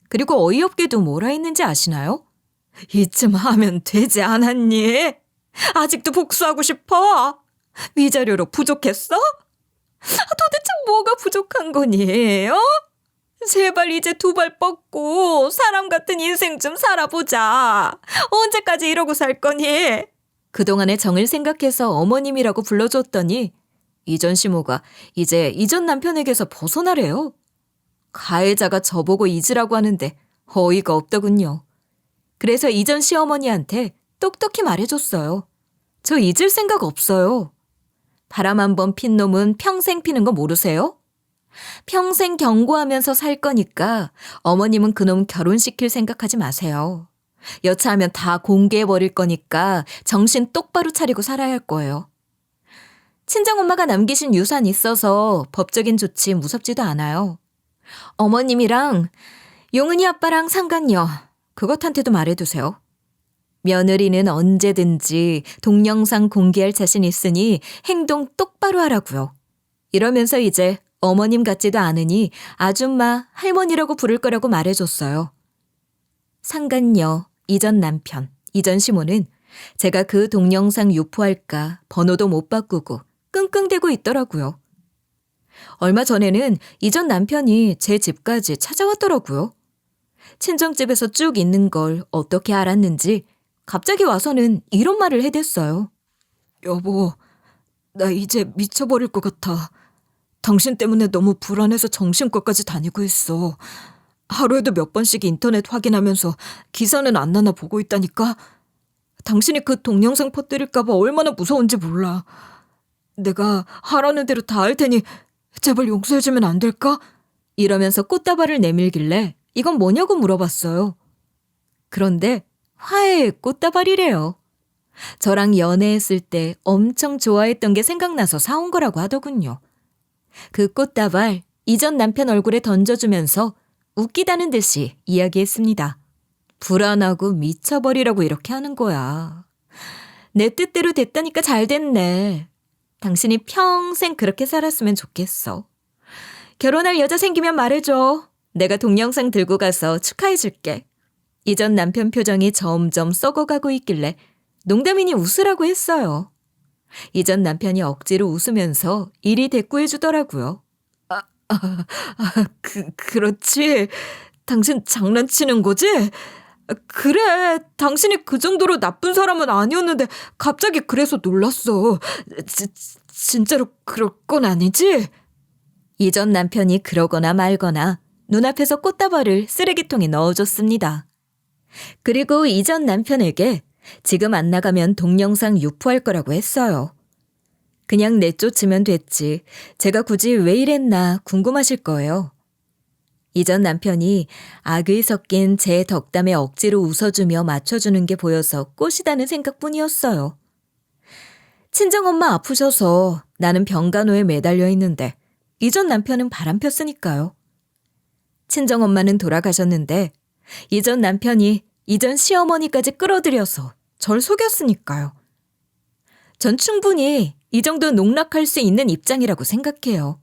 그리고 어이없게도 뭐라 했는지 아시나요? 이쯤 하면 되지 않았니? 아직도 복수하고 싶어? 위자료로 부족했어? 도대체 뭐가 부족한 거니? 어? 제발 이제 두 발 뻗고 사람 같은 인생 좀 살아보자. 언제까지 이러고 살 거니? 그동안의 정을 생각해서 어머님이라고 불러줬더니 이전 시모가 이제 이전 남편에게서 벗어나래요. 가해자가 저보고 잊으라고 하는데 어이가 없더군요. 그래서 이전 시어머니한테 똑똑히 말해줬어요. 저 잊을 생각 없어요. 바람 한 번 핀 놈은 평생 피는 거 모르세요? 평생 경고하면서 살 거니까 어머님은 그놈 결혼시킬 생각하지 마세요. 여차하면 다 공개해버릴 거니까 정신 똑바로 차리고 살아야 할 거예요. 친정엄마가 남기신 유산 있어서 법적인 조치 무섭지도 않아요. 어머님이랑 용은이 아빠랑 상간녀 그것한테도 말해두세요. 며느리는 언제든지 동영상 공개할 자신 있으니 행동 똑바로 하라고요. 이러면서 이제 어머님 같지도 않으니 아줌마, 할머니라고 부를 거라고 말해줬어요. 상간녀, 이전 남편, 이전 시모는 제가 그 동영상 유포할까 번호도 못 바꾸고 끙끙대고 있더라고요. 얼마 전에는 이전 남편이 제 집까지 찾아왔더라고요. 친정집에서 쭉 있는 걸 어떻게 알았는지 갑자기 와서는 이런 말을 해댔어요. 여보, 나 이제 미쳐버릴 것 같아. 당신 때문에 너무 불안해서 정신과까지 다니고 있어. 하루에도 몇 번씩 인터넷 확인하면서 기사는 안 나나 보고 있다니까. 당신이 그 동영상 퍼뜨릴까 봐 얼마나 무서운지 몰라. 내가 하라는 대로 다 할 테니 제발 용서해주면 안 될까? 이러면서 꽃다발을 내밀길래 이건 뭐냐고 물어봤어요. 그런데 화해의 꽃다발이래요. 저랑 연애했을 때 엄청 좋아했던 게 생각나서 사온 거라고 하더군요. 그 꽃다발 이전 남편 얼굴에 던져주면서 웃기다는 듯이 이야기했습니다. 불안하고 미쳐버리라고 이렇게 하는 거야. 내 뜻대로 됐다니까 잘 됐네. 당신이 평생 그렇게 살았으면 좋겠어. 결혼할 여자 생기면 말해줘. 내가 동영상 들고 가서 축하해줄게. 이전 남편 표정이 점점 썩어가고 있길래 농담이니 웃으라고 했어요. 이전 남편이 억지로 웃으면서 이리 대꾸해주더라고요. 그렇지. 당신 장난치는 거지? 그래, 당신이 그 정도로 나쁜 사람은 아니었는데 갑자기 그래서 놀랐어. 진짜로 그럴 건 아니지? 이전 남편이 그러거나 말거나 눈앞에서 꽃다발을 쓰레기통에 넣어줬습니다. 그리고 이전 남편에게 지금 안 나가면 동영상 유포할 거라고 했어요. 그냥 내쫓으면 됐지. 제가 굳이 왜 이랬나 궁금하실 거예요. 이전 남편이 악의 섞인 제 덕담에 억지로 웃어주며 맞춰주는 게 보여서 꽃이다는 생각뿐이었어요. 친정엄마 아프셔서 나는 병간호에 매달려 있는데 이전 남편은 바람 폈으니까요. 친정엄마는 돌아가셨는데 이전 남편이 이전 시어머니까지 끌어들여서 절 속였으니까요. 전 충분히 이 정도 농락할 수 있는 입장이라고 생각해요.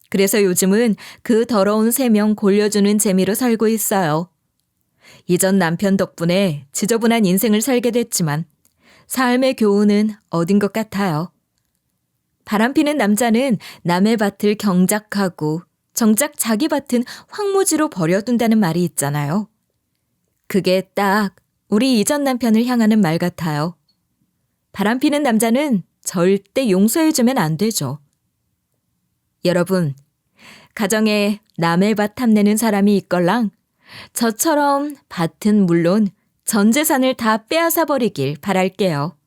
그래서 요즘은 그 더러운 세명 골려주는 재미로 살고 있어요. 이전 남편 덕분에 지저분한 인생을 살게 됐지만 삶의 교훈은 얻은 것 같아요. 바람피는 남자는 남의 밭을 경작하고 정작 자기 밭은 황무지로 버려둔다는 말이 있잖아요. 그게 딱 우리 이전 남편을 향하는 말 같아요. 바람피는 남자는 절대 용서해주면 안 되죠. 여러분, 가정에 남의 밭 탐내는 사람이 있걸랑 저처럼 밭은 물론 전 재산을 다 빼앗아 버리길 바랄게요.